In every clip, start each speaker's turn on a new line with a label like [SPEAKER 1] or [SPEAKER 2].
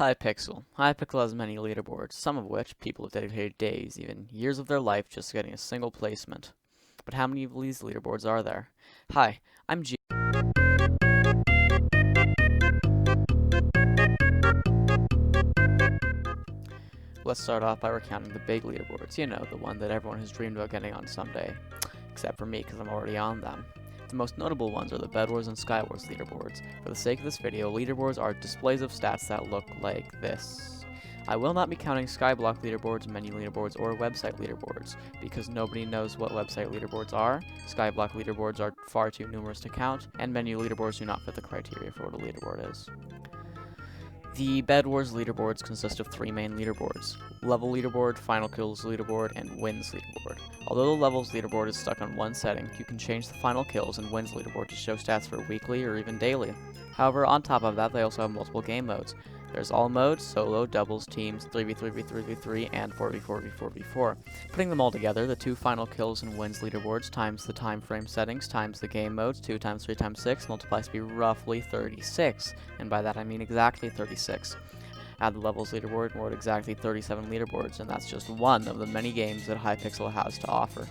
[SPEAKER 1] Hypixel. Hypixel has many leaderboards, some of which people have dedicated days, even years of their life just getting a single placement. But how many of these leaderboards are there? Hi, I'm G. Let's start off by recounting the big leaderboards, you know, the one that everyone has dreamed about getting on someday. Except for me, because I'm already on them. The most notable ones are the bedwars and skywars leaderboards. For the sake of this video, leaderboards are displays of stats that look like this. I will not be counting skyblock leaderboards, menu leaderboards, or website leaderboards, because nobody knows what website leaderboards are, skyblock leaderboards are far too numerous to count, and menu leaderboards do not fit the criteria for what a leaderboard is. The bedwars leaderboards consist of three main leaderboards: level leaderboard, final kills leaderboard, and wins leaderboard. Although the levels leaderboard is stuck on one setting, you can change the final kills and wins leaderboard to show stats for weekly or even daily. However, on top of that, they also have multiple game modes. There's all modes, solo, doubles, teams, 3v3v3v3, and 4v4v4v4. Putting them all together, the two final kills and wins leaderboards times the time frame settings times the game modes, 2 times 3 times 6, multiplies to be roughly 36. And by that I mean exactly 36. Add the levels leaderboard, we're at exactly 37 leaderboards, and that's just one of the many games that Hypixel has to offer.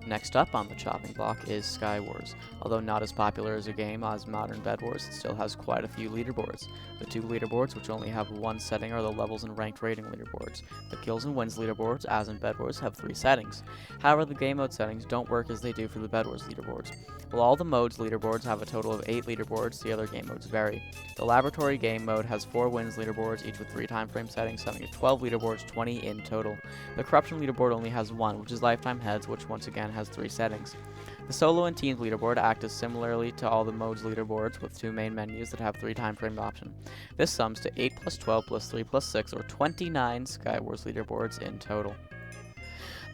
[SPEAKER 1] Next up on the chopping block is Skywars. Although not as popular as a game as modern bedwars, it still has quite a few leaderboards. The two leaderboards, which only have one setting, are the levels and ranked rating leaderboards. The kills and wins leaderboards, as in bedwars, have 3 settings. However, the game mode settings don't work as they do for the bedwars leaderboards. While all the modes leaderboards have a total of 8 leaderboards, the other game modes vary. The laboratory game mode has 4 wins leaderboards, each with 3 time frame settings, summing to 12 leaderboards, 20 in total. The corruption leaderboard only has 1, which is lifetime heads, which once again has 3 settings. The solo and teams leaderboard act as similarly to all the modes leaderboards, with 2 main menus that have 3 time frame options. This sums to 8 plus 12 plus 3 plus 6, or 29 Skywars leaderboards in total.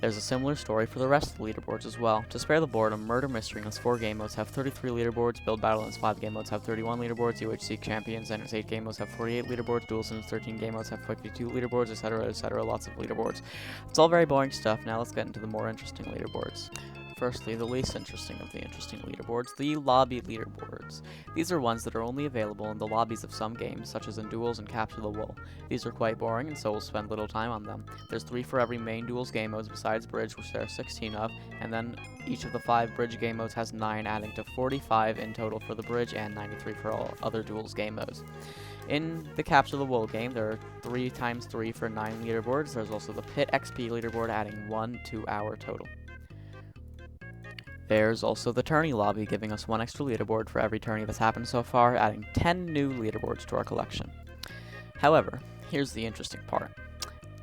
[SPEAKER 1] There's a similar story for the rest of the leaderboards as well. To spare the boredom, Murder Mystery and its 4 game modes have 33 leaderboards, Build Battle and its 5 game modes have 31 leaderboards, UHC Champions and its 8 game modes have 48 leaderboards, Duels and its 13 game modes have 52 leaderboards, etc, lots of leaderboards. It's all very boring stuff. Now let's get into the more interesting leaderboards. Firstly, the least interesting of the interesting leaderboards, the lobby leaderboards. These are ones that are only available in the lobbies of some games, such as in Duels and Capture the Wool. These are quite boring, and so we'll spend little time on them. There's 3 for every main Duels game modes besides Bridge, which there are 16 of, and then each of the 5 Bridge game modes has 9, adding to 45 in total for the Bridge and 93 for all other Duels game modes. In the Capture the Wool game, there are 3 times 3 for 9 leaderboards. There's also the Pit XP leaderboard, adding 1 to our total. There's also the tourney lobby, giving us 1 extra leaderboard for every tourney that's happened so far, adding 10 new leaderboards to our collection. However, here's the interesting part.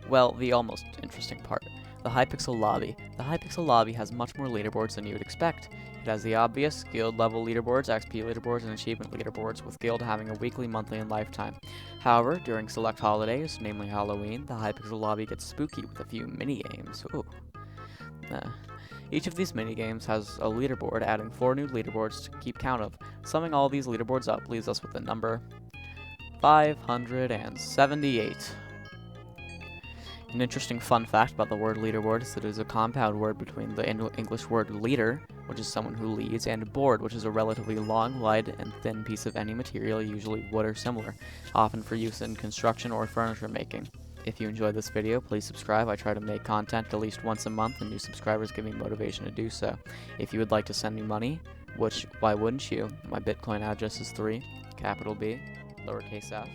[SPEAKER 1] Well, the almost interesting part. The Hypixel Lobby. The Hypixel Lobby has much more leaderboards than you would expect. It has the obvious guild level leaderboards, XP leaderboards, and achievement leaderboards, with guild having a weekly, monthly, and lifetime. However, during select holidays, namely Halloween, the Hypixel Lobby gets spooky with a few mini-games. Ooh. Each of these minigames has a leaderboard, adding 4 new leaderboards to keep count of. Summing all these leaderboards up leaves us with the number 578. An interesting fun fact about the word leaderboard is that it is a compound word between the English word leader, which is someone who leads, and board, which is a relatively long, wide, and thin piece of any material, usually wood or similar, often for use in construction or furniture making. If you enjoyed this video, please subscribe. I try to make content at least once a month, and new subscribers give me motivation to do so. If you would like to send me money, which, why wouldn't you? My Bitcoin address is 3, capital B, lowercase f,